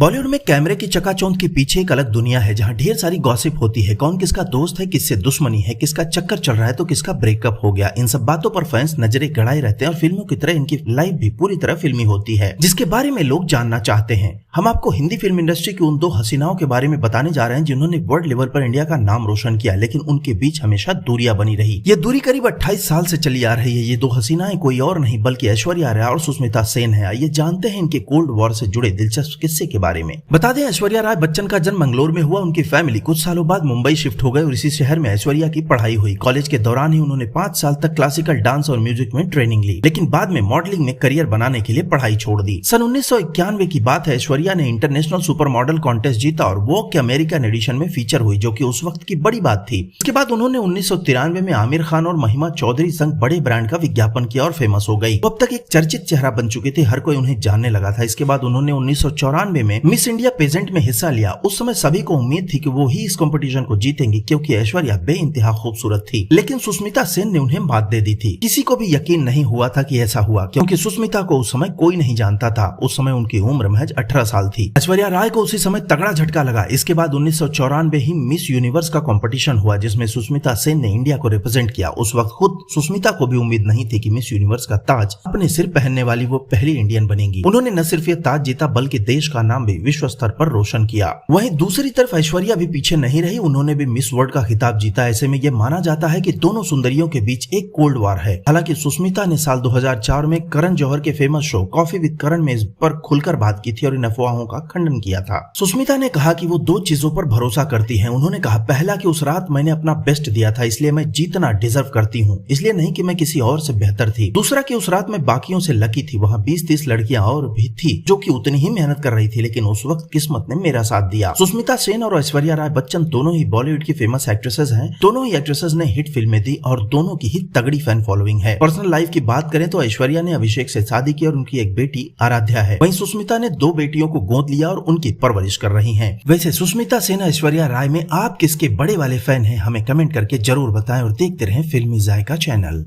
बॉलीवुड में कैमरे की चकाचौंध के पीछे एक अलग दुनिया है जहां ढेर सारी गॉसिप होती है। कौन किसका दोस्त है, किससे दुश्मनी है, किसका चक्कर चल रहा है तो किसका ब्रेकअप हो गया। इन सब बातों पर फैंस नजरें गड़ाए रहते हैं और फिल्मों की तरह इनकी लाइफ भी पूरी तरह फिल्मी होती है, जिसके बारे में लोग जानना चाहते हैं। हम आपको हिंदी फिल्म इंडस्ट्री की उन दो हसीनाओं के बारे में बताने जा रहे हैं जिन्होंने वर्ल्ड लेवल पर इंडिया का नाम रोशन किया, लेकिन उनके बीच हमेशा दूरियां बनी रही। ये दूरी करीब 28 साल से चली आ रही है। ये दो हसीनाएं कोई और नहीं बल्कि ऐश्वर्या राय और सुष्मिता सेन है। आइए जानते हैं इनके कोल्ड वॉर से जुड़े दिलचस्प किस्से के बारे में। बता दें, ऐश्वर्या राय बच्चन का जन्म मंगलोर में हुआ। उनकी फैमिली कुछ सालों बाद मुंबई शिफ्ट हो गए और इसी शहर में ऐश्वर्या की पढ़ाई हुई। कॉलेज के दौरान ही उन्होंने 5 साल तक क्लासिकल डांस और म्यूजिक में ट्रेनिंग ली, लेकिन बाद में मॉडलिंग में करियर बनाने के लिए पढ़ाई छोड़ दी। सन 1991 की बात है। ऐश्वर्या ने इंटरनेशनल सुपर मॉडल कॉन्टेस्ट जीता और वोग के अमेरिकन एडिशन में फीचर हुई, जो कि उस वक्त की बड़ी बात थी। इसके बाद उन्होंने 1993 में आमिर खान और महिमा चौधरी संग बड़े ब्रांड का विज्ञापन किया और फेमस हो गई। अब तक एक चर्चित चेहरा बन चुके थे, हर कोई उन्हें जानने लगा था। इसके बाद उन्होंने 1994 में मिस इंडिया पेजेंट में हिस्सा लिया। उस समय सभी को उम्मीद थी कि वो ही इस कंपटीशन को जीतेंगी, क्योंकि ऐश्वर्या बेइंतहा खूबसूरत थी। लेकिन सुष्मिता सेन ने उन्हें मात दे दी थी। किसी को भी यकीन नहीं हुआ था कि ऐसा हुआ, क्योंकि सुष्मिता को उस समय कोई नहीं जानता था। उस समय उनकी उम्र महज 18 साल थी। ऐश्वर्या राय को उसी समय तगड़ा झटका लगा। इसके बाद 1994 ही मिस यूनिवर्स का कंपटीशन हुआ, जिसमें सुष्मिता सेन ने इंडिया को रिप्रेजेंट किया। उस वक्त खुद सुष्मिता को भी उम्मीद नहीं थी कि मिस यूनिवर्स का ताज अपने सिर पहनने वाली वो पहली इंडियन बनेगी। उन्होंने न सिर्फ ये ताज जीता बल्कि देश का नाम भी विश्व स्तर पर रोशन किया। वहीं दूसरी तरफ ऐश्वर्या भी पीछे नहीं रही। उन्होंने भी मिस वर्ल्ड का खिताब जीता। ऐसे में यह माना जाता है कि दोनों सुंदरियों के बीच एक कोल्ड वॉर है। हालांकि सुष्मिता ने साल 2004 में करण जौहर के फेमस शो कॉफी विद करण में इस पर खुलकर बात की थी और इन अफवाहों का खंडन किया था। सुष्मिता ने कहा कि वो दो चीजों पर भरोसा करती हैं। उन्होंने कहा, पहला कि उस रात मैंने अपना बेस्ट दिया था, इसलिए मैं जीतना डिजर्व करती हूँ, इसलिए नहीं कि मैं किसी और से बेहतर थी। दूसरा कि उस रात मैं बाकियों से लकी थी। वहाँ 20-30 लड़कियां और भी थी जो कि उतनी ही मेहनत कर रही थी, लेकिन उस वक्त किस्मत ने मेरा साथ दिया। सुष्मिता सेन और ऐश्वर्या राय बच्चन दोनों ही बॉलीवुड की फेमस एक्ट्रेसेस हैं। दोनों ही एक्ट्रेसेस ने हिट फिल्में दी और दोनों की ही तगड़ी फैन फॉलोइंग है। पर्सनल लाइफ की बात करें तो ऐश्वर्या ने अभिषेक से शादी की और उनकी एक बेटी आराध्या है। वहीं सुष्मिता ने 2 बेटियों को गोद लिया और उनकी परवरिश कर रही हैं। वैसे सुष्मिता सेन, ऐश्वर्या राय में आप किसके बड़े वाले फैन हैं, हमें कमेंट करके जरूर बताएं और देखते रहें फिल्मी जायका चैनल।